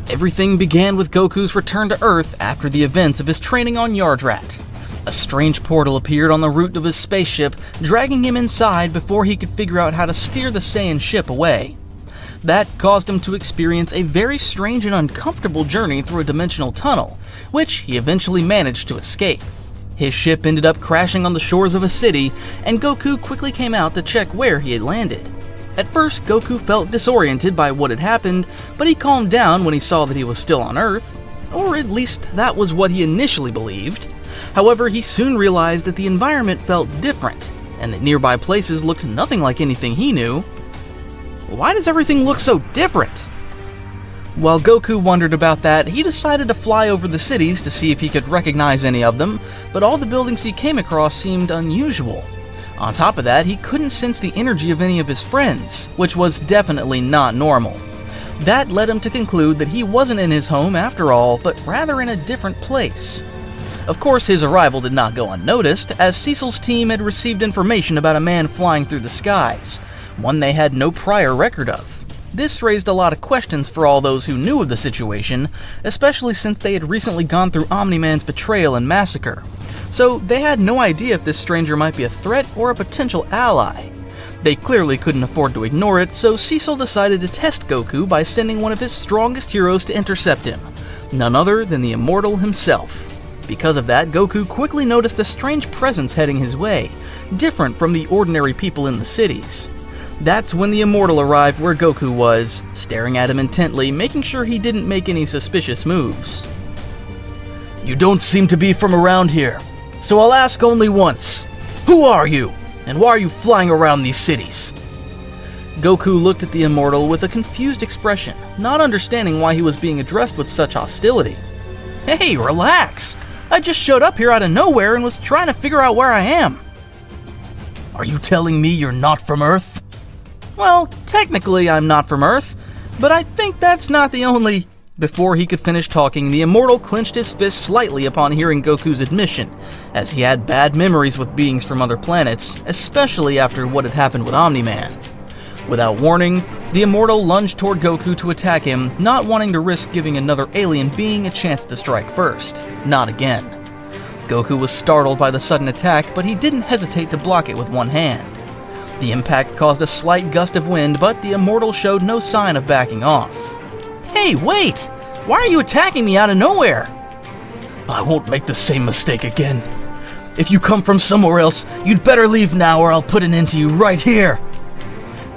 Everything began with Goku's return to Earth after the events of his training on Yardrat. A strange portal appeared on the route of his spaceship, dragging him inside before he could figure out how to steer the Saiyan ship away. That caused him to experience a very strange and uncomfortable journey through a dimensional tunnel, which he eventually managed to escape. His ship ended up crashing on the shores of a city, and Goku quickly came out to check where he had landed. At first, Goku felt disoriented by what had happened, but he calmed down when he saw that he was still on Earth, or at least that was what he initially believed. However, he soon realized that the environment felt different, and that nearby places looked nothing like anything he knew. Why does everything look so different? While Goku wondered about that, he decided to fly over the cities to see if he could recognize any of them, but all the buildings he came across seemed unusual. On top of that, he couldn't sense the energy of any of his friends, which was definitely not normal. That led him to conclude that he wasn't in his home after all, but rather in a different place. Of course, his arrival did not go unnoticed, as Cecil's team had received information about a man flying through the skies, one they had no prior record of. This raised a lot of questions for all those who knew of the situation, especially since they had recently gone through Omni-Man's betrayal and massacre. So they had no idea if this stranger might be a threat or a potential ally. They clearly couldn't afford to ignore it, so Cecil decided to test Goku by sending one of his strongest heroes to intercept him, none other than the Immortal himself. Because of that, Goku quickly noticed a strange presence heading his way, different from the ordinary people in the cities. That's when the Immortal arrived where Goku was, staring at him intently, making sure he didn't make any suspicious moves. "You don't seem to be from around here, so I'll ask only once. Who are you, and why are you flying around these cities?" Goku looked at the Immortal with a confused expression, not understanding why he was being addressed with such hostility. "Hey, relax! I just showed up here out of nowhere and was trying to figure out where I am." "Are you telling me you're not from Earth?" "Well, technically I'm not from Earth, but I think that's not the only..." Before he could finish talking, the Immortal clenched his fist slightly upon hearing Goku's admission, as he had bad memories with beings from other planets, especially after what had happened with Omni-Man. Without warning, the Immortal lunged toward Goku to attack him, not wanting to risk giving another alien being a chance to strike first. Not again. Goku was startled by the sudden attack, but he didn't hesitate to block it with one hand. The impact caused a slight gust of wind, but the Immortal showed no sign of backing off. "Hey, wait! Why are you attacking me out of nowhere?" "I won't make the same mistake again. If you come from somewhere else, you'd better leave now or I'll put an end to you right here."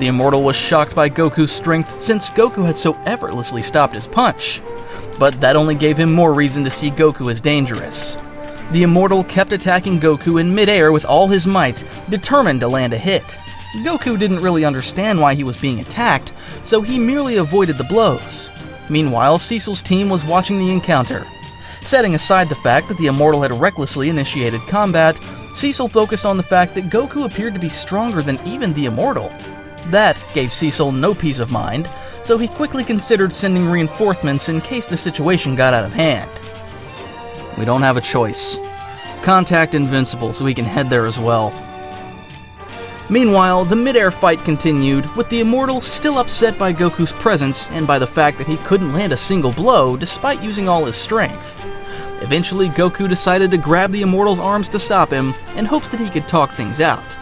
The Immortal was shocked by Goku's strength since Goku had so effortlessly stopped his punch. But that only gave him more reason to see Goku as dangerous. The Immortal kept attacking Goku in midair with all his might, determined to land a hit. Goku didn't really understand why he was being attacked, so he merely avoided the blows. Meanwhile, Cecil's team was watching the encounter. Setting aside the fact that the Immortal had recklessly initiated combat, Cecil focused on the fact that Goku appeared to be stronger than even the Immortal. That gave Cecil no peace of mind, so he quickly considered sending reinforcements in case the situation got out of hand. "We don't have a choice. Contact Invincible so we can head there as well." Meanwhile, the mid-air fight continued, with the Immortal still upset by Goku's presence and by the fact that he couldn't land a single blow despite using all his strength. Eventually, Goku decided to grab the Immortal's arms to stop him in hopes that he could talk things out.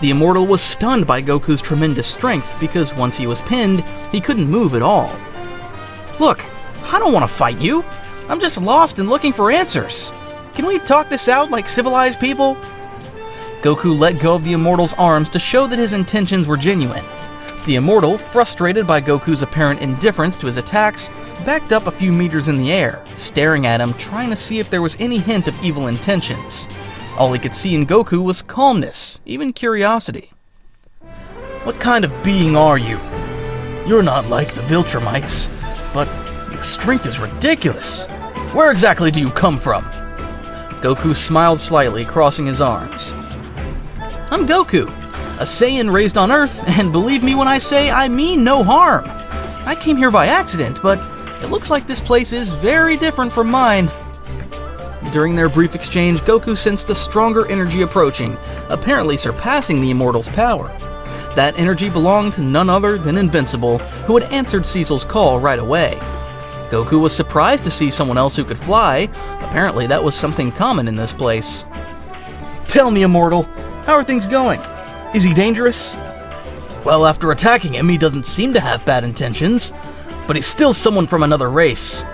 The Immortal was stunned by Goku's tremendous strength because once he was pinned, he couldn't move at all. "Look, I don't want to fight you. I'm just lost and looking for answers. Can we talk this out like civilized people?" Goku let go of the Immortal's arms to show that his intentions were genuine. The Immortal, frustrated by Goku's apparent indifference to his attacks, backed up a few meters in the air, staring at him, trying to see if there was any hint of evil intentions. All he could see in Goku was calmness, even curiosity. "What kind of being are you? You're not like the Viltrumites, but your strength is ridiculous. Where exactly do you come from?" Goku smiled slightly, crossing his arms. "I'm Goku, a Saiyan raised on Earth, and believe me when I say I mean no harm. I came here by accident, but it looks like this place is very different from mine." During their brief exchange, Goku sensed a stronger energy approaching, apparently surpassing the Immortal's power. That energy belonged to none other than Invincible, who had answered Cecil's call right away. Goku was surprised to see someone else who could fly. Apparently that was something common in this place. "Tell me, Immortal, how are things going? Is he dangerous?" "Well, after attacking him, he doesn't seem to have bad intentions, but he's still someone from another race."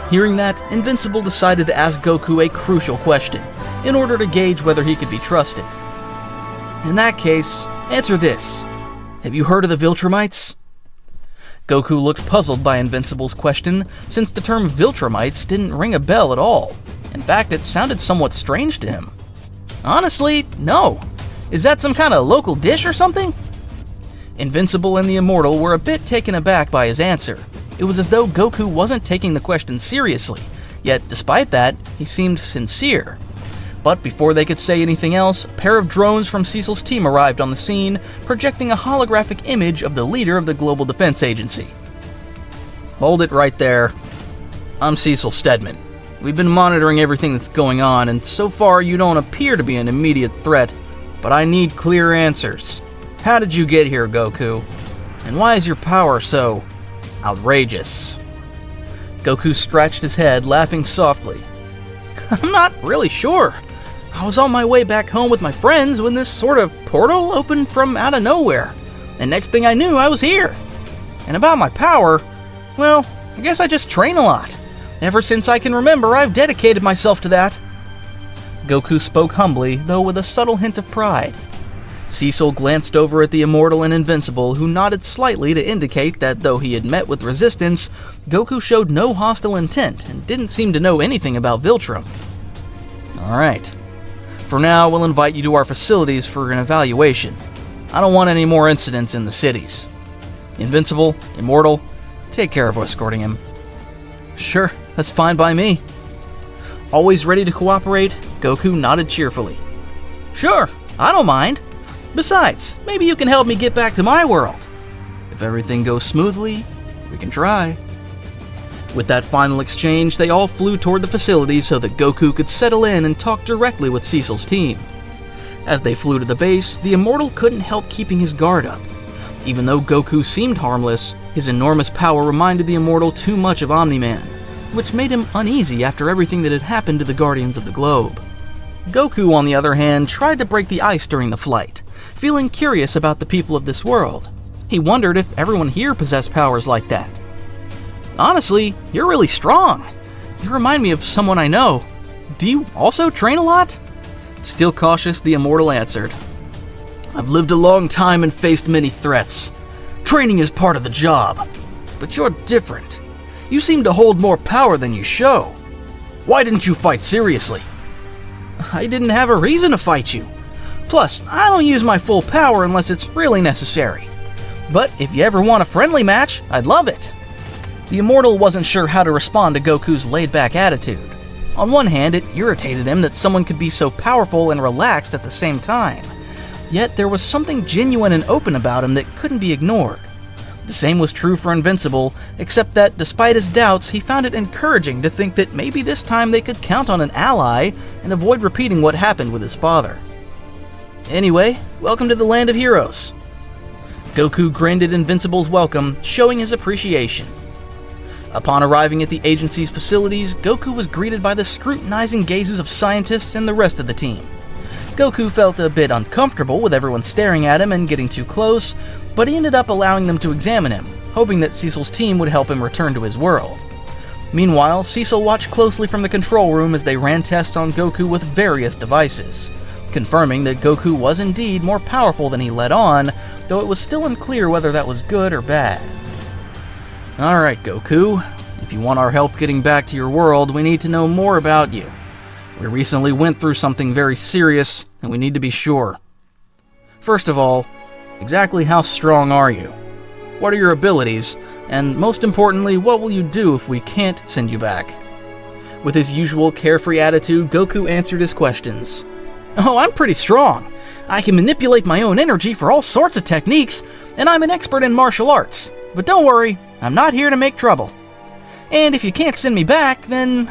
Hearing that, Invincible decided to ask Goku a crucial question, in order to gauge whether he could be trusted. "In that case, answer this. Have you heard of the Viltrumites?" Goku looked puzzled by Invincible's question, since the term Viltrumites didn't ring a bell at all. In fact, it sounded somewhat strange to him. "Honestly, no. Is that some kind of local dish or something?" Invincible and the Immortal were a bit taken aback by his answer. It was as though Goku wasn't taking the question seriously, yet despite that, he seemed sincere. But before they could say anything else, a pair of drones from Cecil's team arrived on the scene, projecting a holographic image of the leader of the Global Defense Agency. "Hold it right there. I'm Cecil Stedman. We've been monitoring everything that's going on, and so far you don't appear to be an immediate threat, but I need clear answers. How did you get here, Goku? And why is your power so outrageous?" Goku scratched his head, laughing softly. "I'm not really sure. I was on my way back home with my friends when this sort of portal opened from out of nowhere, and next thing I knew, I was here. And about my power, well, I guess I just train a lot. Ever since I can remember, I've dedicated myself to that." Goku spoke humbly, though with a subtle hint of pride. Cecil glanced over at the Immortal and Invincible, who nodded slightly to indicate that though he had met with resistance, Goku showed no hostile intent and didn't seem to know anything about Viltrum. "Alright. For now, we'll invite you to our facilities for an evaluation. I don't want any more incidents in the cities. Invincible, Immortal, take care of escorting him." "Sure, that's fine by me." Always ready to cooperate, Goku nodded cheerfully. "Sure, I don't mind. Besides, maybe you can help me get back to my world. If everything goes smoothly, we can try." With that final exchange, they all flew toward the facility so that Goku could settle in and talk directly with Cecil's team. As they flew to the base, the Immortal couldn't help keeping his guard up. Even though Goku seemed harmless, his enormous power reminded the Immortal too much of Omni-Man, which made him uneasy after everything that had happened to the Guardians of the Globe. Goku, on the other hand, tried to break the ice during the flight, feeling curious about the people of this world. He wondered if everyone here possessed powers like that. "Honestly, you're really strong. You remind me of someone I know. Do you also train a lot?" Still cautious, the Immortal answered. "I've lived a long time and faced many threats. Training is part of the job. But you're different. You seem to hold more power than you show. Why didn't you fight seriously?" "I didn't have a reason to fight you. Plus, I don't use my full power unless it's really necessary. But if you ever want a friendly match, I'd love it." The Immortal wasn't sure how to respond to Goku's laid-back attitude. On one hand, it irritated him that someone could be so powerful and relaxed at the same time. Yet there was something genuine and open about him that couldn't be ignored. The same was true for Invincible, except that despite his doubts, he found it encouraging to think that maybe this time they could count on an ally and avoid repeating what happened with his father. "Anyway, welcome to the Land of Heroes." Goku grinned at Invincible's welcome, showing his appreciation. Upon arriving at the agency's facilities, Goku was greeted by the scrutinizing gazes of scientists and the rest of the team. Goku felt a bit uncomfortable with everyone staring at him and getting too close, but he ended up allowing them to examine him, hoping that Cecil's team would help him return to his world. Meanwhile, Cecil watched closely from the control room as they ran tests on Goku with various devices, confirming that Goku was indeed more powerful than he let on, though it was still unclear whether that was good or bad. "Alright, Goku, if you want our help getting back to your world, we need to know more about you. We recently went through something very serious, and we need to be sure. First of all, exactly how strong are you? What are your abilities? And most importantly, what will you do if we can't send you back?" With his usual carefree attitude, Goku answered his questions. "Oh, I'm pretty strong. I can manipulate my own energy for all sorts of techniques, and I'm an expert in martial arts. But don't worry, I'm not here to make trouble. And if you can't send me back, then,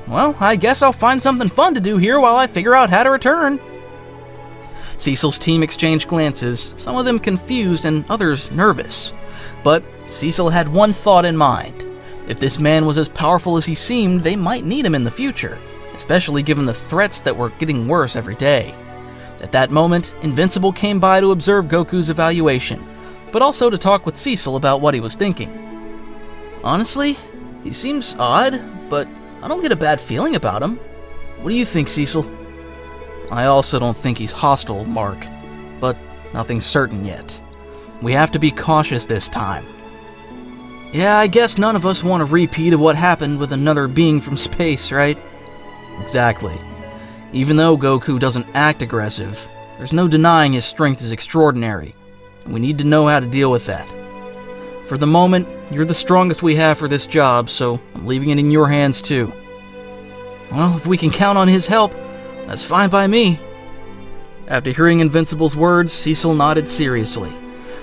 well, I guess I'll find something fun to do here while I figure out how to return." Cecil's team exchanged glances, some of them confused and others nervous. But Cecil had one thought in mind. If this man was as powerful as he seemed, they might need him in the future, especially given the threats that were getting worse every day. At that moment, Invincible came by to observe Goku's evaluation, but also to talk with Cecil about what he was thinking. Honestly, he seems odd, but I don't get a bad feeling about him. What do you think, Cecil? I also don't think he's hostile, Mark, but nothing's certain yet. We have to be cautious this time. Yeah, I guess none of us want a repeat of what happened with another being from space, right? Exactly. Even though Goku doesn't act aggressive, there's no denying his strength is extraordinary, and we need to know how to deal with that. For the moment, you're the strongest we have for this job, so I'm leaving it in your hands too. Well, if we can count on his help, that's fine by me. After hearing Invincible's words, Cecil nodded seriously.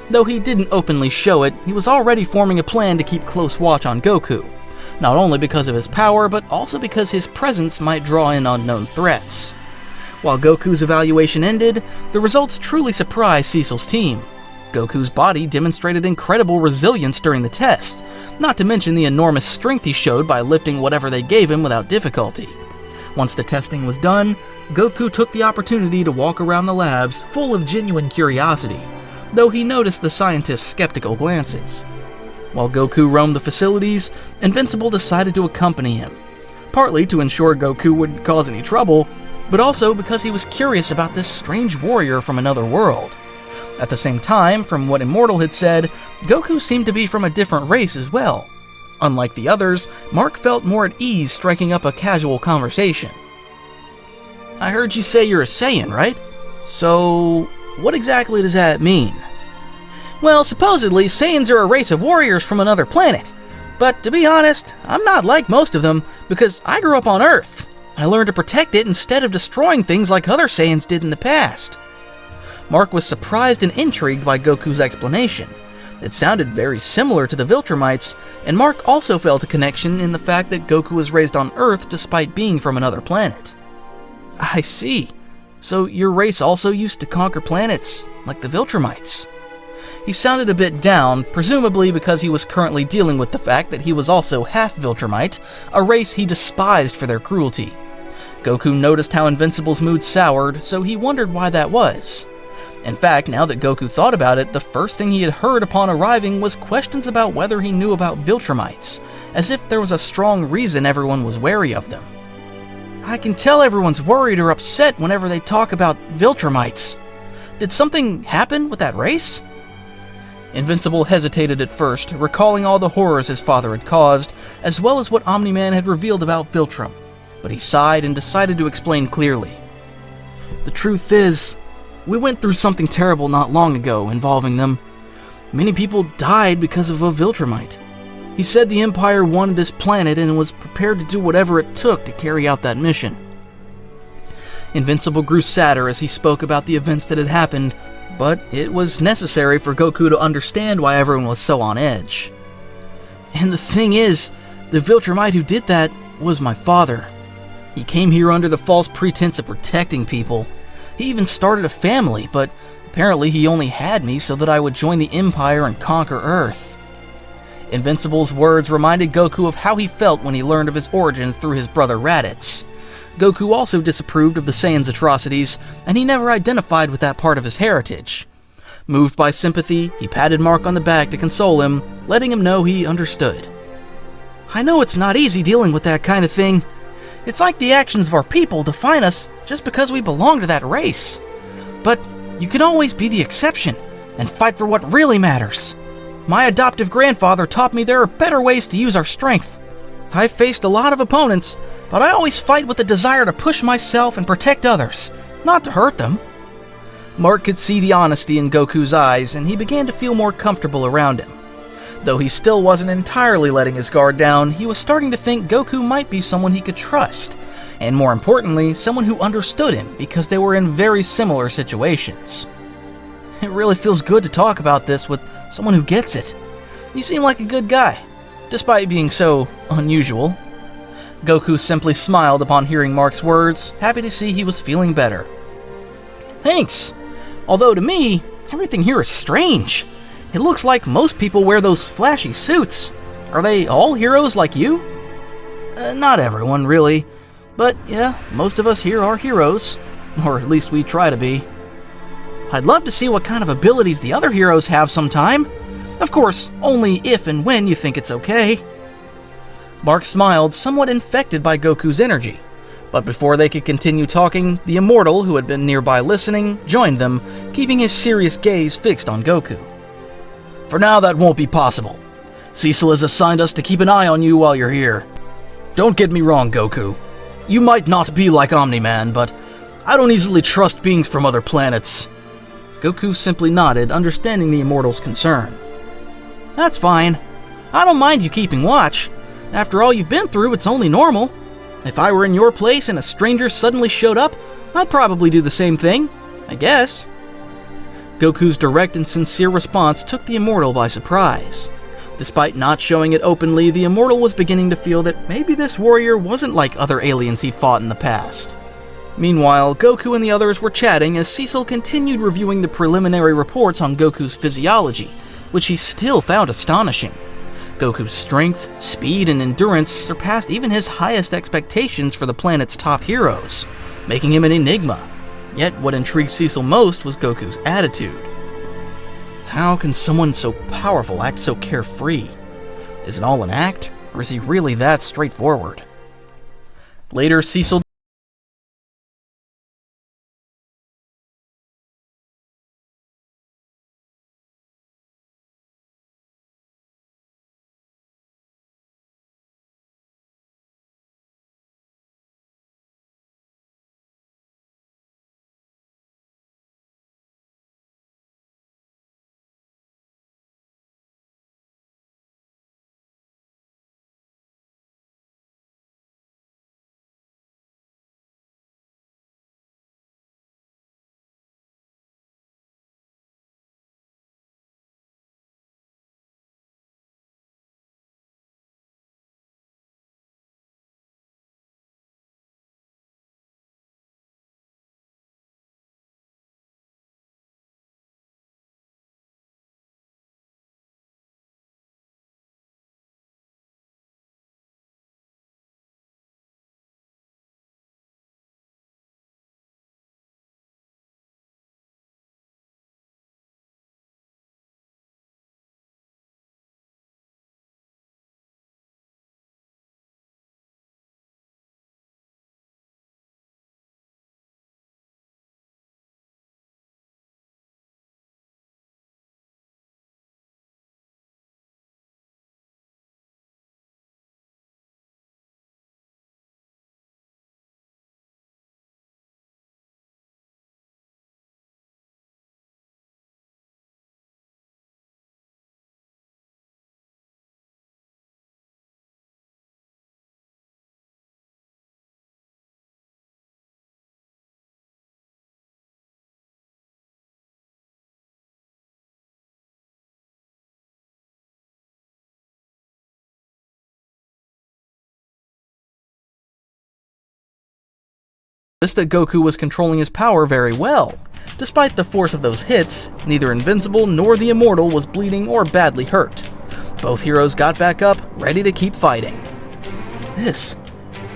Though he didn't openly show it, he was already forming a plan to keep close watch on Goku, not only because of his power, but also because his presence might draw in unknown threats. While Goku's evaluation ended, the results truly surprised Cecil's team. Goku's body demonstrated incredible resilience during the test, not to mention the enormous strength he showed by lifting whatever they gave him without difficulty. Once the testing was done, Goku took the opportunity to walk around the labs full of genuine curiosity, though he noticed the scientists' skeptical glances. While Goku roamed the facilities, Invincible decided to accompany him, partly to ensure Goku wouldn't cause any trouble, but also because he was curious about this strange warrior from another world. At the same time, from what Immortal had said, Goku seemed to be from a different race as well. Unlike the others, Mark felt more at ease striking up a casual conversation. I heard you say you're a Saiyan, right? So, what exactly does that mean? Well, supposedly, Saiyans are a race of warriors from another planet. But to be honest, I'm not like most of them, because I grew up on Earth. I learned to protect it instead of destroying things like other Saiyans did in the past. Mark was surprised and intrigued by Goku's explanation. It sounded very similar to the Viltrumites, and Mark also felt a connection in the fact that Goku was raised on Earth despite being from another planet. I see. So your race also used to conquer planets, like the Viltrumites. He sounded a bit down, presumably because he was currently dealing with the fact that he was also half Viltrumite, a race he despised for their cruelty. Goku noticed how Invincible's mood soured, so he wondered why that was. In fact, now that Goku thought about it, the first thing he had heard upon arriving was questions about whether he knew about Viltrumites, as if there was a strong reason everyone was wary of them. I can tell everyone's worried or upset whenever they talk about Viltrumites. Did something happen with that race? Invincible hesitated at first, recalling all the horrors his father had caused, as well as what Omni-Man had revealed about Viltrum, but he sighed and decided to explain clearly. The truth is, we went through something terrible not long ago involving them. Many people died because of a Viltrumite. He said the Empire wanted this planet and was prepared to do whatever it took to carry out that mission. Invincible grew sadder as he spoke about the events that had happened, but it was necessary for Goku to understand why everyone was so on edge. And the thing is, the Viltrumite who did that was my father. He came here under the false pretense of protecting people. He even started a family, but apparently he only had me so that I would join the Empire and conquer Earth. Invincible's words reminded Goku of how he felt when he learned of his origins through his brother Raditz. Goku also disapproved of the Saiyans' atrocities, and he never identified with that part of his heritage. Moved by sympathy, he patted Mark on the back to console him, letting him know he understood. I know it's not easy dealing with that kind of thing. It's like the actions of our people define us just because we belong to that race. But you can always be the exception and fight for what really matters. My adoptive grandfather taught me there are better ways to use our strength. I've faced a lot of opponents, but I always fight with the desire to push myself and protect others, not to hurt them. Mark could see the honesty in Goku's eyes, and he began to feel more comfortable around him. Though he still wasn't entirely letting his guard down, he was starting to think Goku might be someone he could trust, and more importantly, someone who understood him because they were in very similar situations. It really feels good to talk about this with someone who gets it. You seem like a good guy, despite being so unusual. Goku simply smiled upon hearing Mark's words, happy to see he was feeling better. Thanks! Although to me, everything here is strange. It looks like most people wear those flashy suits. Are they all heroes like you? Not everyone, really. But yeah, most of us here are heroes. Or at least we try to be. I'd love to see what kind of abilities the other heroes have sometime. Of course, only if and when you think it's okay. Mark smiled, somewhat infected by Goku's energy. But before they could continue talking, the Immortal, who had been nearby listening, joined them, keeping his serious gaze fixed on Goku. For now, that won't be possible. Cecil has assigned us to keep an eye on you while you're here. Don't get me wrong, Goku. You might not be like Omni-Man, but I don't easily trust beings from other planets. Goku simply nodded, understanding the Immortal's concern. That's fine. I don't mind you keeping watch. After all you've been through, it's only normal. If I were in your place and a stranger suddenly showed up, I'd probably do the same thing, I guess. Goku's direct and sincere response took the Immortal by surprise. Despite not showing it openly, the Immortal was beginning to feel that maybe this warrior wasn't like other aliens he'd fought in the past. Meanwhile, Goku and the others were chatting as Cecil continued reviewing the preliminary reports on Goku's physiology, which he still found astonishing. Goku's strength, speed, and endurance surpassed even his highest expectations for the planet's top heroes, making him an enigma. Yet what intrigued Cecil most was Goku's attitude. How can someone so powerful act so carefree? Is it all an act, or is he really that straightforward? Later, Cecil noticed that Goku was controlling his power very well. Despite the force of those hits, neither Invincible nor the Immortal was bleeding or badly hurt. Both heroes got back up, ready to keep fighting. This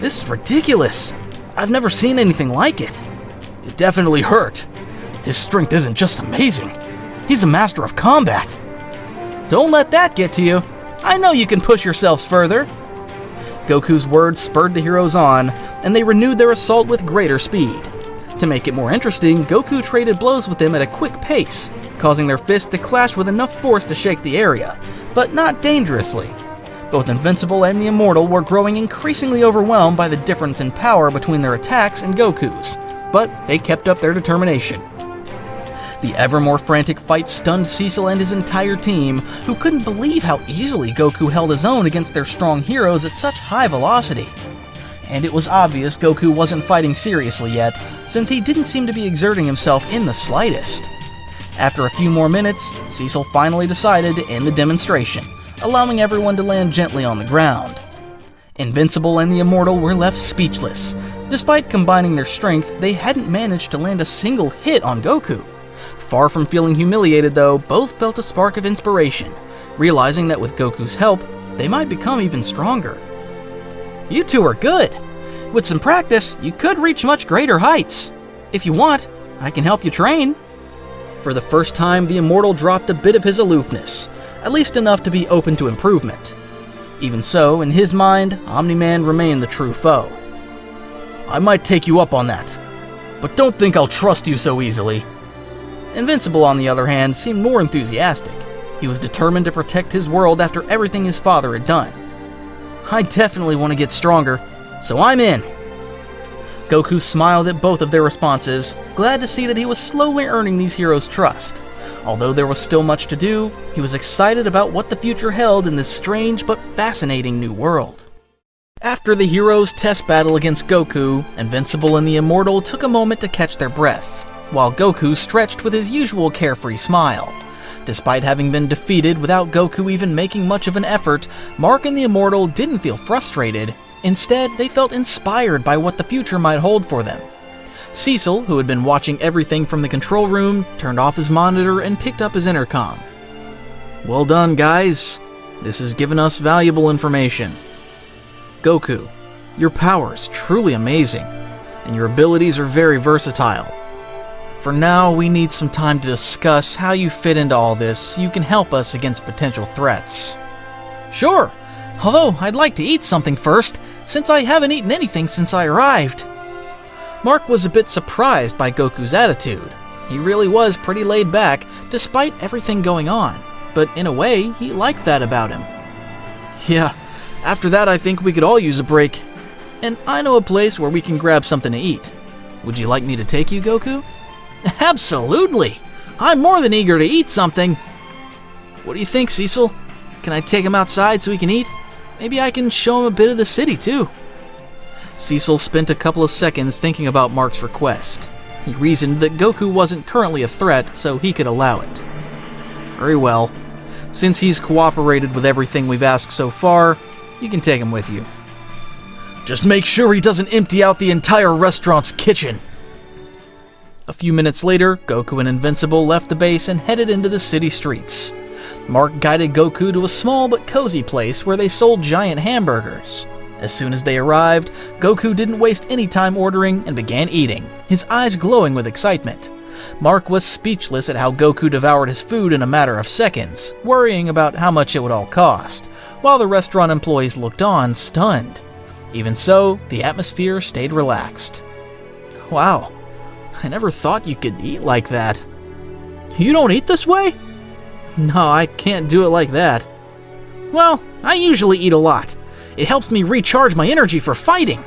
is ridiculous. I've never seen anything like it. It definitely hurt. His strength isn't just amazing. He's a master of combat. Don't let that get to you. I know you can push yourselves further. Goku's words spurred the heroes on, and they renewed their assault with greater speed. To make it more interesting, Goku traded blows with them at a quick pace, causing their fists to clash with enough force to shake the area, but not dangerously. Both Invincible and the Immortal were growing increasingly overwhelmed by the difference in power between their attacks and Goku's, but they kept up their determination. The ever more frantic fight stunned Cecil and his entire team, who couldn't believe how easily Goku held his own against their strong heroes at such high velocity. And it was obvious Goku wasn't fighting seriously yet, since he didn't seem to be exerting himself in the slightest. After a few more minutes, Cecil finally decided to end the demonstration, allowing everyone to land gently on the ground. Invincible and the Immortal were left speechless. Despite combining their strength, they hadn't managed to land a single hit on Goku. Far from feeling humiliated though, both felt a spark of inspiration, realizing that with Goku's help, they might become even stronger. You two are good. With some practice, you could reach much greater heights. If you want, I can help you train. For the first time, the Immortal dropped a bit of his aloofness, at least enough to be open to improvement. Even so, in his mind, Omni-Man remained the true foe. I might take you up on that, but don't think I'll trust you so easily. Invincible, on the other hand, seemed more enthusiastic. He was determined to protect his world after everything his father had done. I definitely want to get stronger, so I'm in. Goku smiled at both of their responses, glad to see that he was slowly earning these heroes' trust. Although there was still much to do, he was excited about what the future held in this strange but fascinating new world. After the heroes' test battle against Goku, Invincible and the Immortal took a moment to catch their breath, while Goku stretched with his usual carefree smile. Despite having been defeated without Goku even making much of an effort, Mark and the Immortal didn't feel frustrated. Instead, they felt inspired by what the future might hold for them. Cecil, who had been watching everything from the control room, turned off his monitor and picked up his intercom. Well done, guys. This has given us valuable information. Goku, your power is truly amazing, and your abilities are very versatile. For now, we need some time to discuss how you fit into all this so you can help us against potential threats. Sure, although I'd like to eat something first, since I haven't eaten anything since I arrived. Mark was a bit surprised by Goku's attitude. He really was pretty laid back, despite everything going on, but in a way, he liked that about him. Yeah, after that I think we could all use a break, and I know a place where we can grab something to eat. Would you like me to take you, Goku? Absolutely! I'm more than eager to eat something! What do you think, Cecil? Can I take him outside so he can eat? Maybe I can show him a bit of the city, too. Cecil spent a couple of seconds thinking about Mark's request. He reasoned that Goku wasn't currently a threat, so he could allow it. Very well. Since he's cooperated with everything we've asked so far, you can take him with you. Just make sure he doesn't empty out the entire restaurant's kitchen. A few minutes later, Goku and Invincible left the base and headed into the city streets. Mark guided Goku to a small but cozy place where they sold giant hamburgers. As soon as they arrived, Goku didn't waste any time ordering and began eating, his eyes glowing with excitement. Mark was speechless at how Goku devoured his food in a matter of seconds, worrying about how much it would all cost, while the restaurant employees looked on, stunned. Even so, the atmosphere stayed relaxed. Wow, I never thought you could eat like that. You don't eat this way? No, I can't do it like that. Well, I usually eat a lot. It helps me recharge my energy for fighting.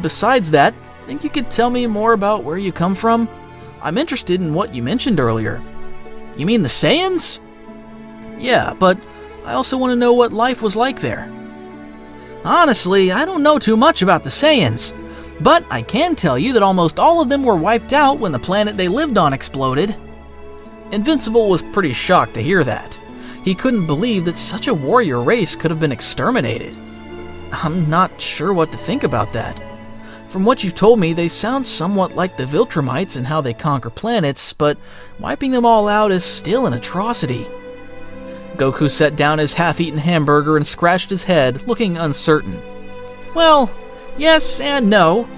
Besides that, think you could tell me more about where you come from? I'm interested in what you mentioned earlier. You mean the Saiyans? Yeah, but I also want to know what life was like there. Honestly, I don't know too much about the Saiyans, but I can tell you that almost all of them were wiped out when the planet they lived on exploded. Invincible was pretty shocked to hear that. He couldn't believe that such a warrior race could have been exterminated. I'm not sure what to think about that. From what you've told me, they sound somewhat like the Viltrumites and how they conquer planets, but wiping them all out is still an atrocity. Goku set down his half-eaten hamburger and scratched his head, looking uncertain. Well, yes and no.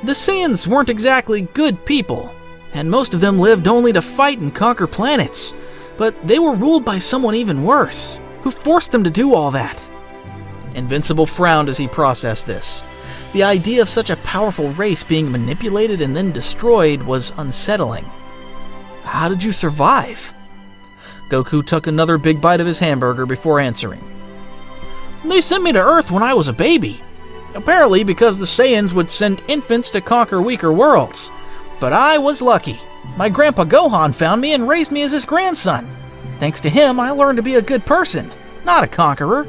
The Saiyans weren't exactly good people, and most of them lived only to fight and conquer planets. But they were ruled by someone even worse, who forced them to do all that. Invincible frowned as he processed this. The idea of such a powerful race being manipulated and then destroyed was unsettling. How did you survive? Goku took another big bite of his hamburger before answering. They sent me to Earth when I was a baby. Apparently because the Saiyans would send infants to conquer weaker worlds. But I was lucky. My grandpa Gohan found me and raised me as his grandson. Thanks to him, I learned to be a good person, not a conqueror.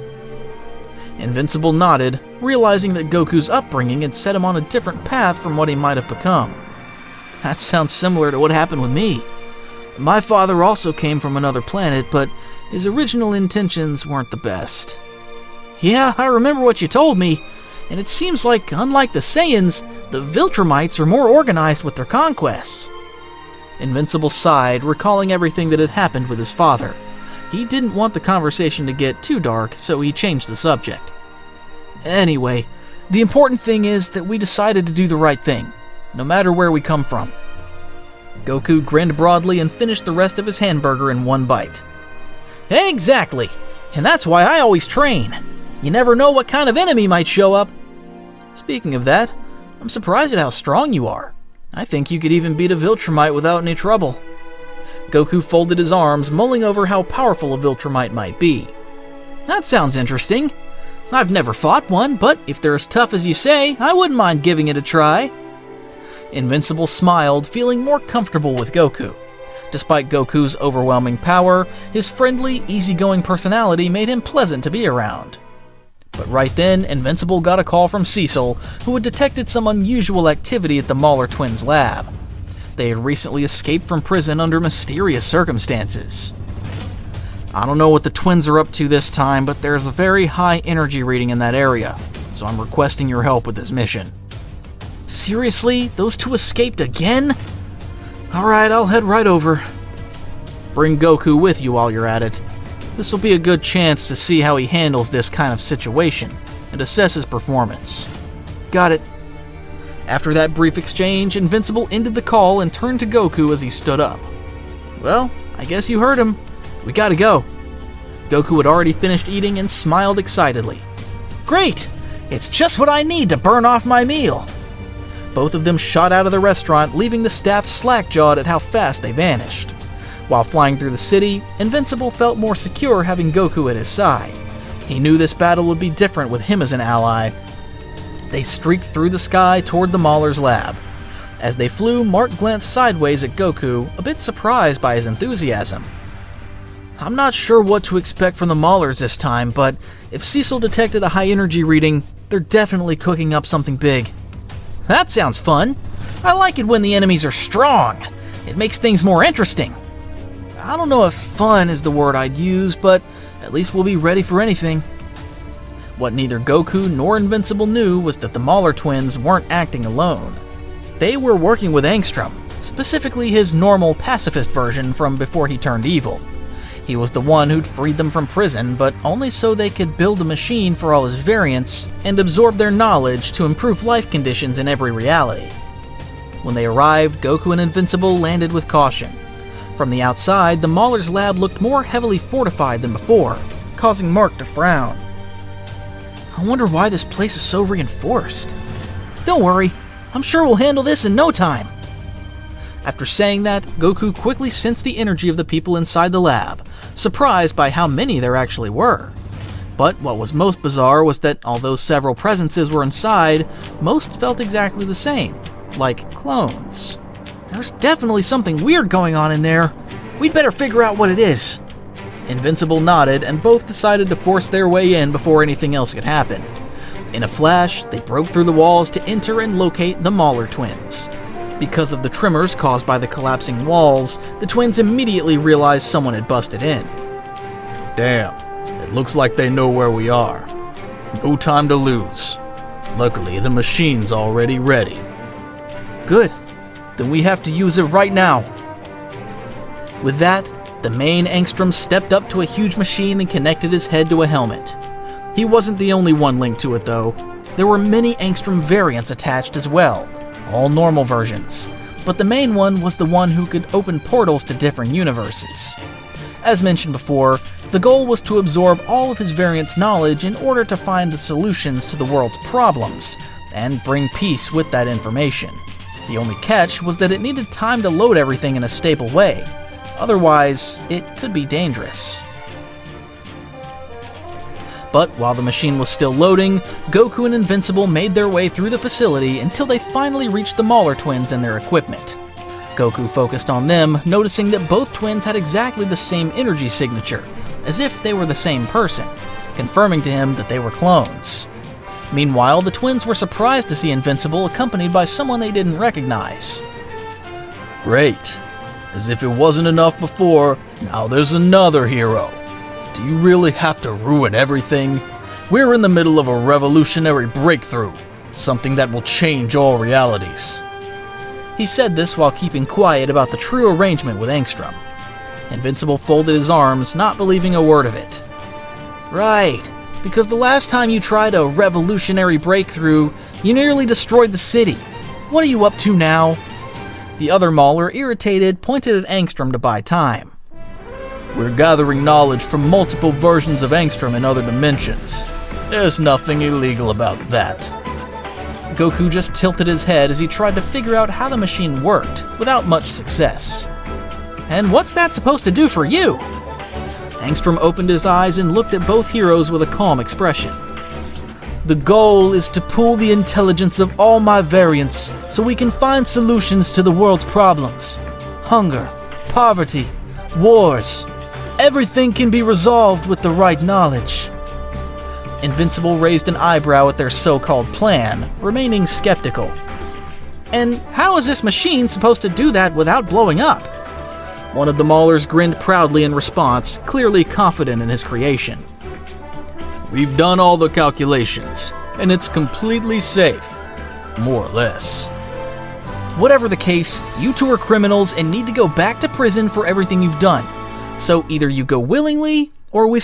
Invincible nodded, realizing that Goku's upbringing had set him on a different path from what he might have become. That sounds similar to what happened with me. My father also came from another planet, but his original intentions weren't the best. Yeah, I remember what you told me, and it seems like, unlike the Saiyans, the Viltrumites are more organized with their conquests. Invincible sighed, recalling everything that had happened with his father. He didn't want the conversation to get too dark, so he changed the subject. Anyway, the important thing is that we decided to do the right thing, no matter where we come from. Goku grinned broadly and finished the rest of his hamburger in one bite. Exactly, and that's why I always train. You never know what kind of enemy might show up. Speaking of that, I'm surprised at how strong you are. I think you could even beat a Viltrumite without any trouble. Goku folded his arms, mulling over how powerful a Viltrumite might be. That sounds interesting. I've never fought one, but if they're as tough as you say, I wouldn't mind giving it a try. Invincible smiled, feeling more comfortable with Goku. Despite Goku's overwhelming power, his friendly, easygoing personality made him pleasant to be around. But right then, Invincible got a call from Cecil, who had detected some unusual activity at the Mauler twins' lab. They had recently escaped from prison under mysterious circumstances. I don't know what the twins are up to this time, but there's a very high energy reading in that area, so I'm requesting your help with this mission. Seriously? Those two escaped again? Alright, I'll head right over. Bring Goku with you while you're at it. This will be a good chance to see how he handles this kind of situation and assess his performance. Got it. After that brief exchange, Invincible ended the call and turned to Goku as he stood up. Well, I guess you heard him. We gotta go. Goku had already finished eating and smiled excitedly. Great! It's just what I need to burn off my meal. Both of them shot out of the restaurant, leaving the staff slack-jawed at how fast they vanished. While flying through the city, Invincible felt more secure having Goku at his side. He knew this battle would be different with him as an ally. They streaked through the sky toward the Mauler's lab. As they flew, Mark glanced sideways at Goku, a bit surprised by his enthusiasm. I'm not sure what to expect from the Maulers this time, but if Cecil detected a high energy reading, they're definitely cooking up something big. That sounds fun. I like it when the enemies are strong. It makes things more interesting. I don't know if fun is the word I'd use, but at least we'll be ready for anything. What neither Goku nor Invincible knew was that the Mauler twins weren't acting alone. They were working with Angstrom, specifically his normal pacifist version from before he turned evil. He was the one who'd freed them from prison, but only so they could build a machine for all his variants and absorb their knowledge to improve life conditions in every reality. When they arrived, Goku and Invincible landed with caution. From the outside, the Mauler's lab looked more heavily fortified than before, causing Mark to frown. I wonder why this place is so reinforced. Don't worry, I'm sure we'll handle this in no time. After saying that, Goku quickly sensed the energy of the people inside the lab, surprised by how many there actually were. But what was most bizarre was that although several presences were inside, most felt exactly the same, like clones. There's definitely something weird going on in there. We'd better figure out what it is. Invincible nodded, and both decided to force their way in before anything else could happen. In a flash, they broke through the walls to enter and locate the Mauler twins. Because of the tremors caused by the collapsing walls, the twins immediately realized someone had busted in. Damn, it looks like they know where we are. No time to lose. Luckily, the machine's already ready. Good. Then we have to use it right now. With that, the main Angstrom stepped up to a huge machine and connected his head to a helmet. He wasn't the only one linked to it, though. There were many Angstrom variants attached as well, all normal versions, but the main one was the one who could open portals to different universes. As mentioned before, the goal was to absorb all of his variants' knowledge in order to find the solutions to the world's problems, and bring peace with that information. The only catch was that it needed time to load everything in a stable way, otherwise it could be dangerous. But while the machine was still loading, Goku and Invincible made their way through the facility until they finally reached the Mauler twins and their equipment. Goku focused on them, noticing that both twins had exactly the same energy signature, as if they were the same person, confirming to him that they were clones. Meanwhile, the twins were surprised to see Invincible accompanied by someone they didn't recognize. Great. As if it wasn't enough before, now there's another hero. Do you really have to ruin everything? We're in the middle of a revolutionary breakthrough, something that will change all realities. He said this while keeping quiet about the true arrangement with Angstrom. Invincible folded his arms, not believing a word of it. Right, because the last time you tried a revolutionary breakthrough, you nearly destroyed the city. What are you up to now? The other Mauler, irritated, pointed at Angstrom to buy time. We're gathering knowledge from multiple versions of Angstrom in other dimensions. There's nothing illegal about that. Goku just tilted his head as he tried to figure out how the machine worked, without much success. And what's that supposed to do for you? Angstrom opened his eyes and looked at both heroes with a calm expression. The goal is to pool the intelligence of all my variants so we can find solutions to the world's problems. Hunger, poverty, wars. Everything can be resolved with the right knowledge. Invincible raised an eyebrow at their so-called plan, remaining skeptical. And how is this machine supposed to do that without blowing up? One of the Maulers grinned proudly in response, clearly confident in his creation. We've done all the calculations, and it's completely safe. More or less. Whatever the case, you two are criminals and need to go back to prison for everything you've done. So either you go willingly, or we...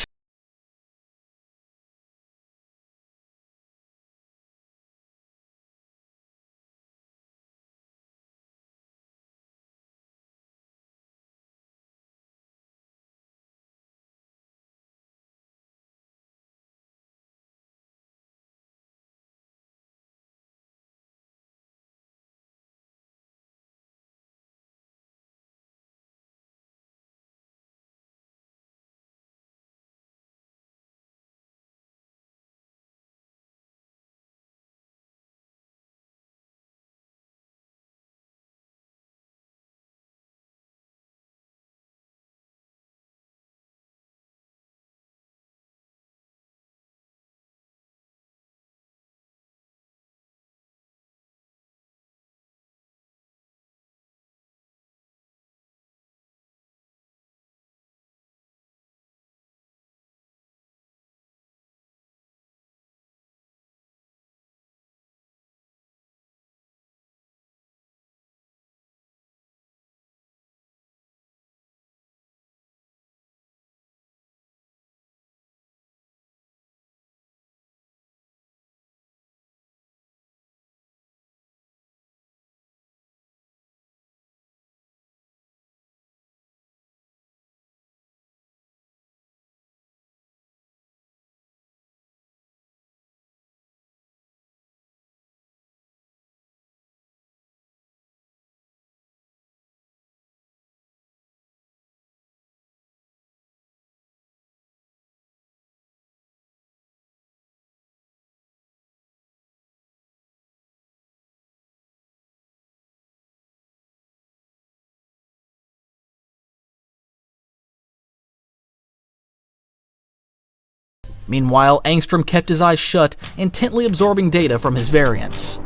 Meanwhile, Angstrom kept his eyes shut, intently absorbing data from his variants.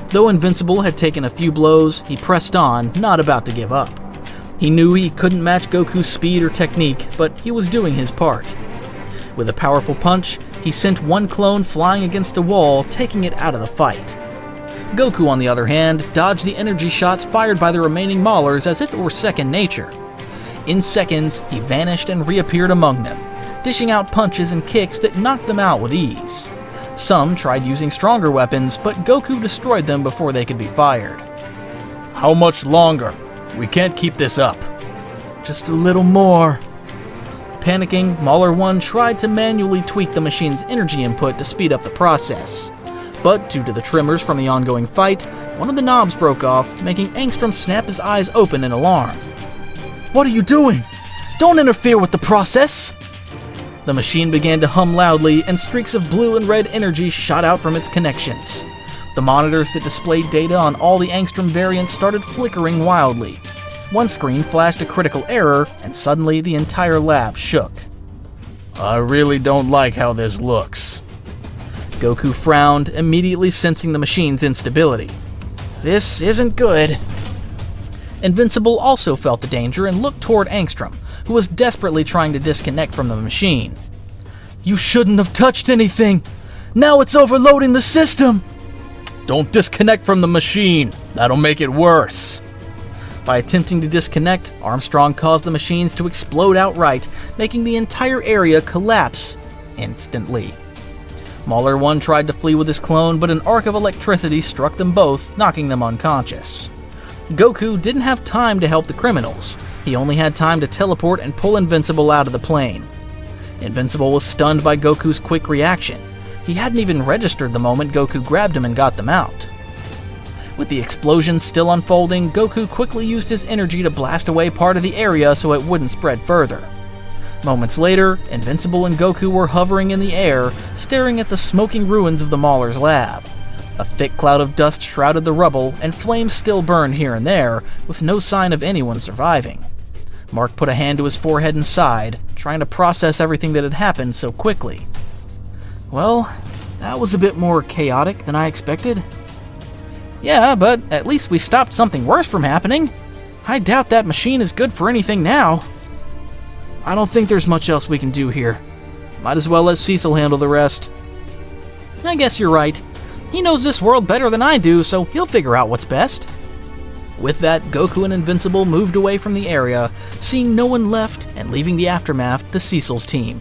Though Invincible had taken a few blows, he pressed on, not about to give up. He knew he couldn't match Goku's speed or technique, but he was doing his part. With a powerful punch, he sent one clone flying against a wall, taking it out of the fight. Goku, on the other hand, dodged the energy shots fired by the remaining Maulers as if it were second nature. In seconds, he vanished and reappeared among them, dishing out punches and kicks that knocked them out with ease. Some tried using stronger weapons, but Goku destroyed them before they could be fired. How much longer? We can't keep this up. Just a little more. Panicking, Mauler 1 tried to manually tweak the machine's energy input to speed up the process. But due to the tremors from the ongoing fight, one of the knobs broke off, making Angstrom snap his eyes open in alarm. What are you doing? Don't interfere with the process! The machine began to hum loudly, and streaks of blue and red energy shot out from its connections. The monitors that displayed data on all the Angstrom variants started flickering wildly. One screen flashed a critical error, and suddenly the entire lab shook. I really don't like how this looks. Goku frowned, immediately sensing the machine's instability. This isn't good. Invincible also felt the danger and looked toward Angstrom, who was desperately trying to disconnect from the machine. You shouldn't have touched anything! Now it's overloading the system! Don't disconnect from the machine. That'll make it worse. By attempting to disconnect, Armstrong caused the machines to explode outright, making the entire area collapse instantly. Mauler 1 tried to flee with his clone, but an arc of electricity struck them both, knocking them unconscious. Goku didn't have time to help the criminals. He only had time to teleport and pull Invincible out of the plane. Invincible was stunned by Goku's quick reaction. He hadn't even registered the moment Goku grabbed him and got them out. With the explosion still unfolding, Goku quickly used his energy to blast away part of the area so it wouldn't spread further. Moments later, Invincible and Goku were hovering in the air, staring at the smoking ruins of the Mauler's lab. A thick cloud of dust shrouded the rubble, and flames still burned here and there, with no sign of anyone surviving. Mark put a hand to his forehead and sighed, trying to process everything that had happened so quickly. Well, that was a bit more chaotic than I expected. Yeah, but at least we stopped something worse from happening. I doubt that machine is good for anything now. I don't think there's much else we can do here. Might as well let Cecil handle the rest. I guess you're right. He knows this world better than I do, so he'll figure out what's best. With that, Goku and Invincible moved away from the area, seeing no one left and leaving the aftermath to Cecil's team.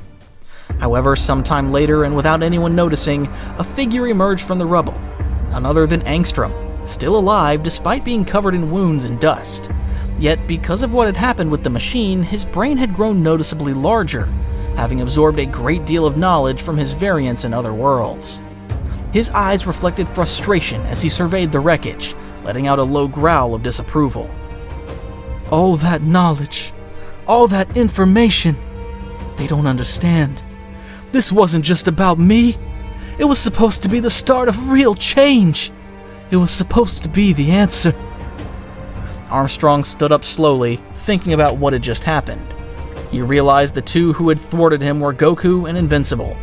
However, sometime later and without anyone noticing, a figure emerged from the rubble. None other than Angstrom, still alive despite being covered in wounds and dust. Yet, because of what had happened with the machine, his brain had grown noticeably larger, having absorbed a great deal of knowledge from his variants in other worlds. His eyes reflected frustration as he surveyed the wreckage, letting out a low growl of disapproval. All that knowledge, all that information, they don't understand. This wasn't just about me. It was supposed to be the start of real change. It was supposed to be the answer. Armstrong stood up slowly, thinking about what had just happened. He realized the two who had thwarted him were Goku and Invincible.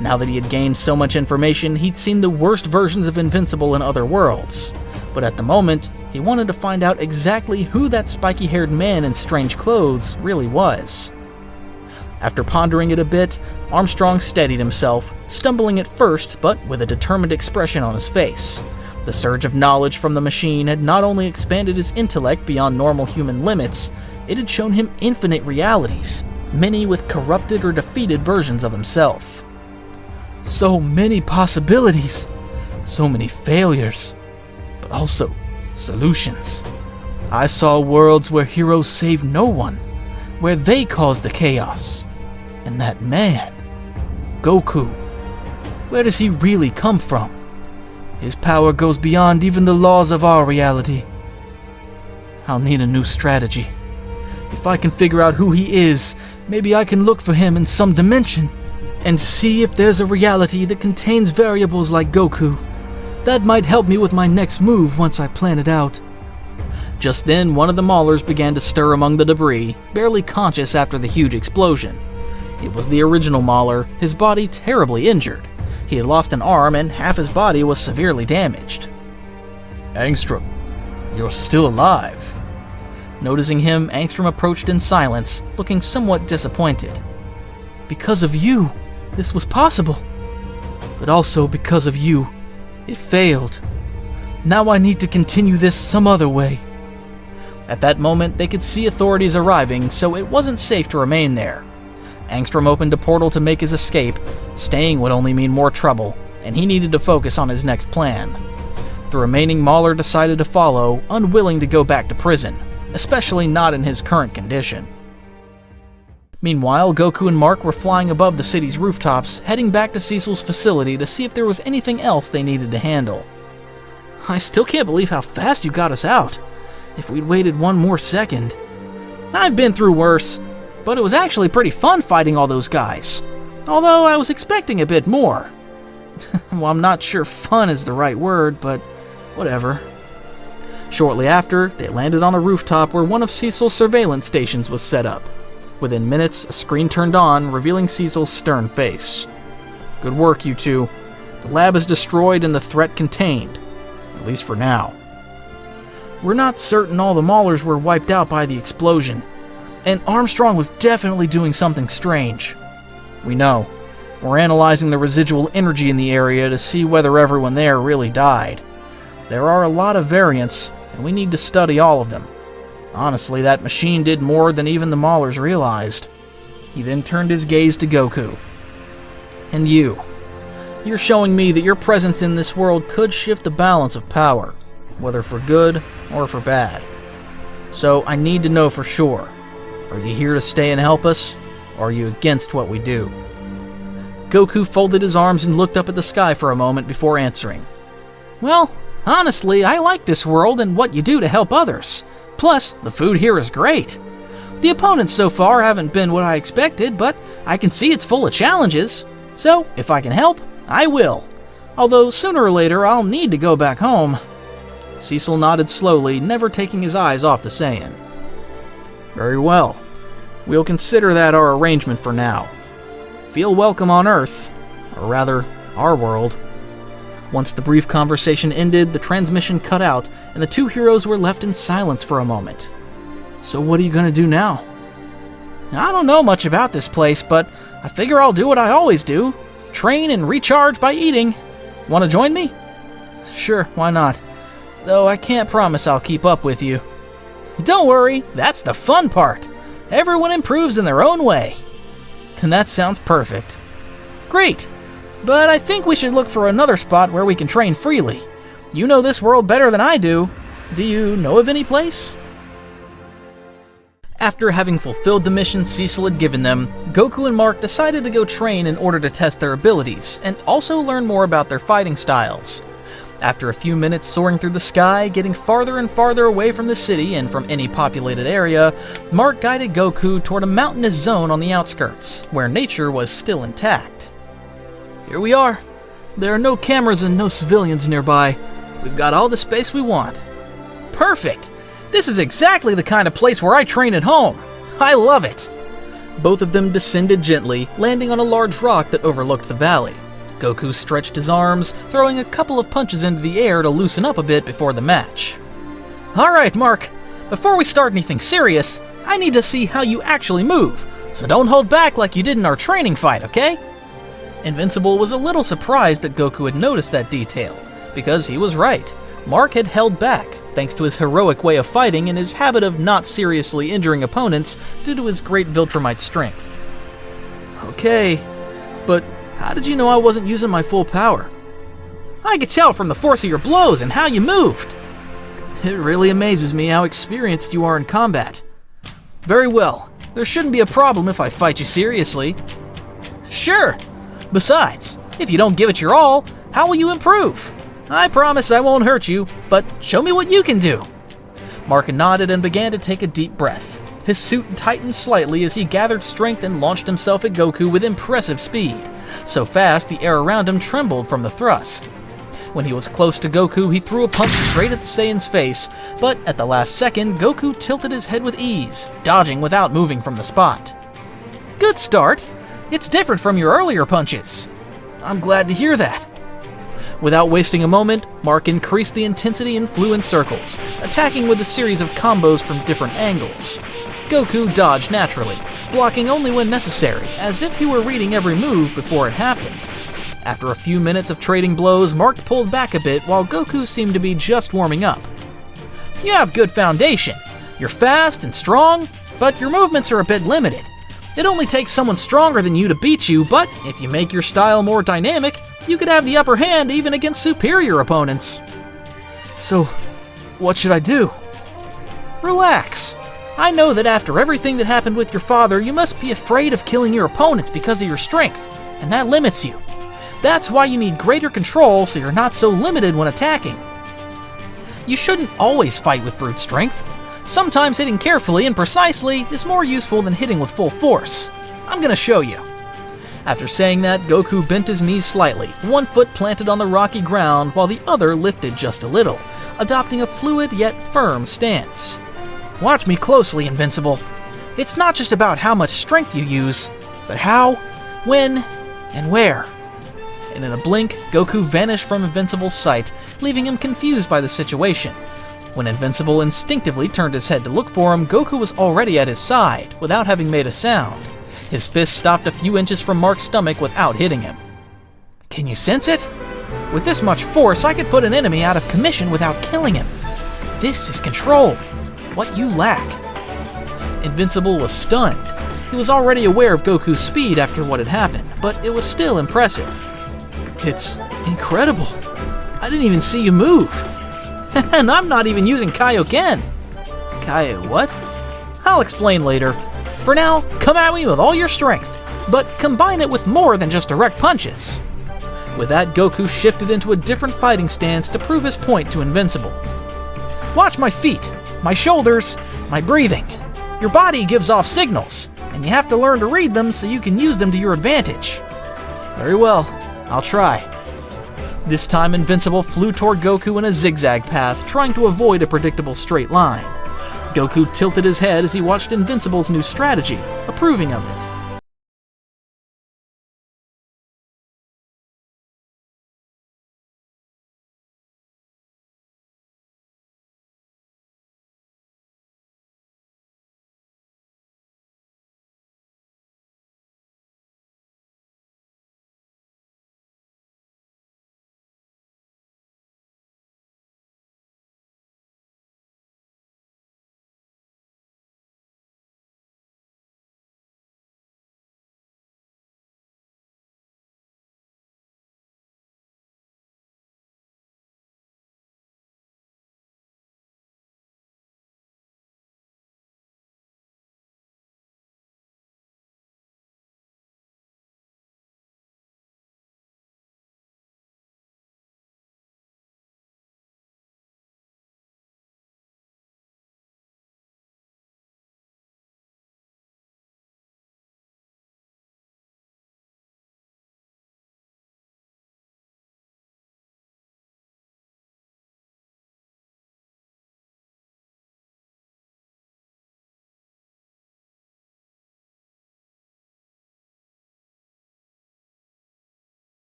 Now that he had gained so much information, he'd seen the worst versions of Invincible in other worlds. But at the moment, he wanted to find out exactly who that spiky-haired man in strange clothes really was. After pondering it a bit, Armstrong steadied himself, stumbling at first, but with a determined expression on his face. The surge of knowledge from the machine had not only expanded his intellect beyond normal human limits, it had shown him infinite realities, many with corrupted or defeated versions of himself. So many possibilities, so many failures, but also solutions. I saw worlds where heroes saved no one, where they caused the chaos. And that man, Goku, where does he really come from? His power goes beyond even the laws of our reality. I'll need a new strategy. If I can figure out who he is, maybe I can look for him in some dimension and see if there's a reality that contains variables like Goku. That might help me with my next move once I plan it out. Just then, one of the Maulers began to stir among the debris, barely conscious after the huge explosion. It was the original Mauler, his body terribly injured. He had lost an arm and half his body was severely damaged. Angstrom, you're still alive. Noticing him, Angstrom approached in silence, looking somewhat disappointed. Because of you, this was possible. But also because of you, it failed. Now I need to continue this some other way. At that moment, they could see authorities arriving, so it wasn't safe to remain there. Angstrom opened a portal to make his escape. Staying would only mean more trouble, and he needed to focus on his next plan. The remaining Mauler decided to follow, unwilling to go back to prison, especially not in his current condition. Meanwhile, Goku and Mark were flying above the city's rooftops, heading back to Cecil's facility to see if there was anything else they needed to handle. I still can't believe how fast you got us out. If we'd waited one more second. I've been through worse, but it was actually pretty fun fighting all those guys. Although I was expecting a bit more. Well, I'm not sure fun is the right word, but whatever. Shortly after, they landed on a rooftop where one of Cecil's surveillance stations was set up. Within minutes, a screen turned on, revealing Cecil's stern face. Good work, you two. The lab is destroyed and the threat contained. At least for now. We're not certain all the Maulers were wiped out by the explosion. And Armstrong was definitely doing something strange. We know. We're analyzing the residual energy in the area to see whether everyone there really died. There are a lot of variants, and we need to study all of them. Honestly, that machine did more than even the Maulers realized. He then turned his gaze to Goku. And you're showing me that your presence in this world could shift the balance of power, whether for good or for bad. So I need to know for sure. Are you here to stay and help us, or are you against what we do? Goku folded his arms and looked up at the sky for a moment before answering. Well, honestly, I like this world and what you do to help others. Plus, the food here is great. The opponents so far haven't been what I expected, but I can see it's full of challenges. So, if I can help, I will. Although sooner or later I'll need to go back home. Cecil nodded slowly, never taking his eyes off the Saiyan. Very well. We'll consider that our arrangement for now. Feel welcome on Earth, or rather, our world. Once the brief conversation ended, the transmission cut out, and the two heroes were left in silence for a moment. So what are you gonna do now? I don't know much about this place, but I figure I'll do what I always do. Train and recharge by eating. Want to join me? Sure, why not? Though I can't promise I'll keep up with you. Don't worry, that's the fun part. Everyone improves in their own way. And that sounds perfect. Great, but I think we should look for another spot where we can train freely. You know this world better than I do. Do you know of any place? After having fulfilled the mission Cecil had given them, Goku and Mark decided to go train in order to test their abilities, and also learn more about their fighting styles. After a few minutes soaring through the sky, getting farther and farther away from the city and from any populated area, Mark guided Goku toward a mountainous zone on the outskirts, where nature was still intact. Here we are. There are no cameras and no civilians nearby. We've got all the space we want. Perfect! This is exactly the kind of place where I train at home. I love it! Both of them descended gently, landing on a large rock that overlooked the valley. Goku stretched his arms, throwing a couple of punches into the air to loosen up a bit before the match. Alright, Mark. Before we start anything serious, I need to see how you actually move, so don't hold back like you did in our training fight, okay? Invincible was a little surprised that Goku had noticed that detail, because he was right. Mark had held back, thanks to his heroic way of fighting and his habit of not seriously injuring opponents due to his great Viltrumite strength. Okay, but how did you know I wasn't using my full power? I could tell from the force of your blows and how you moved. It really amazes me how experienced you are in combat. Very well, there shouldn't be a problem if I fight you seriously. Sure. Besides, if you don't give it your all, how will you improve? I promise I won't hurt you, but show me what you can do. Mark nodded and began to take a deep breath. His suit tightened slightly as he gathered strength and launched himself at Goku with impressive speed. So fast, the air around him trembled from the thrust. When he was close to Goku, he threw a punch straight at the Saiyan's face, but at the last second, Goku tilted his head with ease, dodging without moving from the spot. Good start. It's different from your earlier punches. I'm glad to hear that. Without wasting a moment, Mark increased the intensity and flew in circles, attacking with a series of combos from different angles. Goku dodged naturally, blocking only when necessary, as if he were reading every move before it happened. After a few minutes of trading blows, Mark pulled back a bit while Goku seemed to be just warming up. You have good foundation. You're fast and strong, but your movements are a bit limited. It only takes someone stronger than you to beat you, but if you make your style more dynamic, you could have the upper hand even against superior opponents. So, what should I do? Relax. I know that after everything that happened with your father, you must be afraid of killing your opponents because of your strength, and that limits you. That's why you need greater control so you're not so limited when attacking. You shouldn't always fight with brute strength. Sometimes hitting carefully and precisely is more useful than hitting with full force. I'm gonna show you. After saying that, Goku bent his knees slightly, one foot planted on the rocky ground while the other lifted just a little, adopting a fluid yet firm stance. Watch me closely, Invincible. It's not just about how much strength you use, but how, when, and where. And in a blink, Goku vanished from Invincible's sight, leaving him confused by the situation. When Invincible instinctively turned his head to look for him, Goku was already at his side, without having made a sound. His fist stopped a few inches from Mark's stomach without hitting him. Can you sense it? With this much force, I could put an enemy out of commission without killing him. This is control. what you lack. Invincible was stunned. He was already aware of Goku's speed after what had happened, but it was still impressive. It's incredible. I didn't even see you move. And I'm not even using Kaioken. What? I'll explain later. For now, come at me with all your strength, but combine it with more than just direct punches. With that, Goku shifted into a different fighting stance to prove his point to Invincible. Watch my feet, my shoulders, my breathing. Your body gives off signals, and you have to learn to read them so you can use them to your advantage. Very well, I'll try. This time, Invincible flew toward Goku in a zigzag path, trying to avoid a predictable straight line. Goku tilted his head as he watched Invincible's new strategy, approving of it.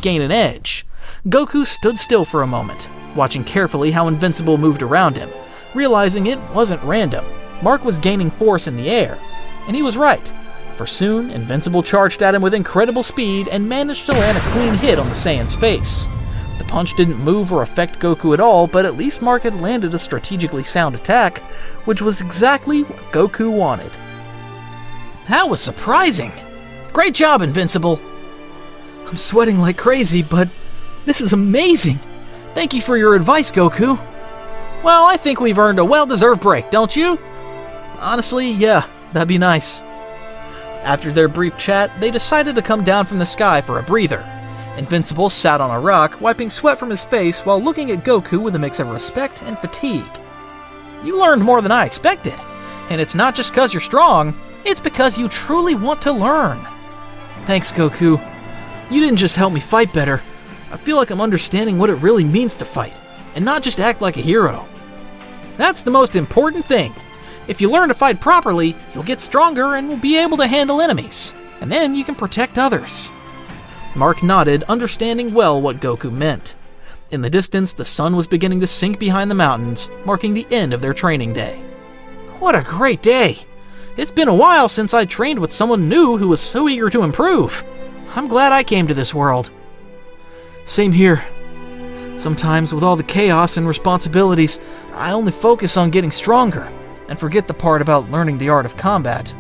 Gain an edge. Goku stood still for a moment, watching carefully how Invincible moved around him, realizing it wasn't random. Mark was gaining force in the air, and he was right, for soon Invincible charged at him with incredible speed and managed to land a clean hit on the Saiyan's face. The punch didn't move or affect Goku at all, but at least Mark had landed a strategically sound attack, which was exactly what Goku wanted. That was surprising! Great job, Invincible! I'm sweating like crazy, but this is amazing! Thank you for your advice, Goku. Well, I think we've earned a well-deserved break, don't you? Honestly, yeah, that'd be nice. After their brief chat, they decided to come down from the sky for a breather. Invincible sat on a rock, wiping sweat from his face while looking at Goku with a mix of respect and fatigue. You learned more than I expected, and it's not just because you're strong, it's because you truly want to learn. Thanks, Goku. You didn't just help me fight better. I feel like I'm understanding what it really means to fight, and not just act like a hero. That's the most important thing. If you learn to fight properly, you'll get stronger and will be able to handle enemies, and then you can protect others. Mark nodded, understanding well what Goku meant. In the distance, the sun was beginning to sink behind the mountains, marking the end of their training day. What a great day! It's been a while since I trained with someone new who was so eager to improve. I'm glad I came to this world. Same here. Sometimes with all the chaos and responsibilities, I only focus on getting stronger and forget the part about learning the art of combat.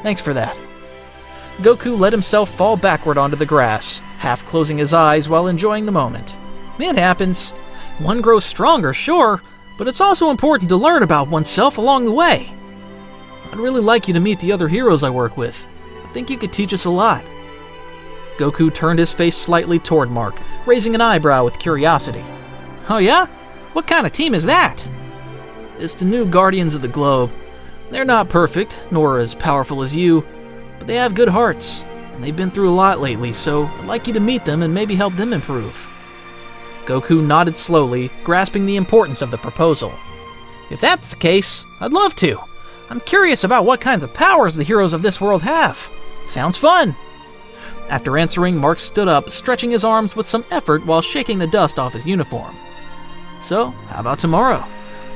Thanks for that. Goku let himself fall backward onto the grass, half closing his eyes while enjoying the moment. It happens. One grows stronger, sure, but it's also important to learn about oneself along the way. I'd really like you to meet the other heroes I work with. I think you could teach us a lot. Goku turned his face slightly toward Mark, raising an eyebrow with curiosity. Oh yeah? What kind of team is that? It's the new Guardians of the Globe. They're not perfect, nor as powerful as you, but they have good hearts, and they've been through a lot lately, so I'd like you to meet them and maybe help them improve." Goku nodded slowly, grasping the importance of the proposal. "If that's the case, I'd love to. I'm curious about what kinds of powers the heroes of this world have. Sounds fun." After answering, Mark stood up, stretching his arms with some effort while shaking the dust off his uniform. "So, how about tomorrow?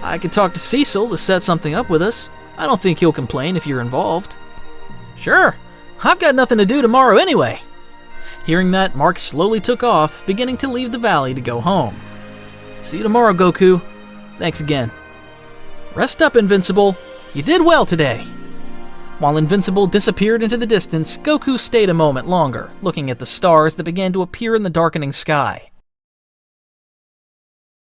I could talk to Cecil to set something up with us. I don't think he'll complain if you're involved." "Sure. I've got nothing to do tomorrow anyway." Hearing that, Mark slowly took off, beginning to leave the valley to go home. "See you tomorrow, Goku. Thanks again." "Rest up, Invincible. You did well today." While Invincible disappeared into the distance, Goku stayed a moment longer, looking at the stars that began to appear in the darkening sky.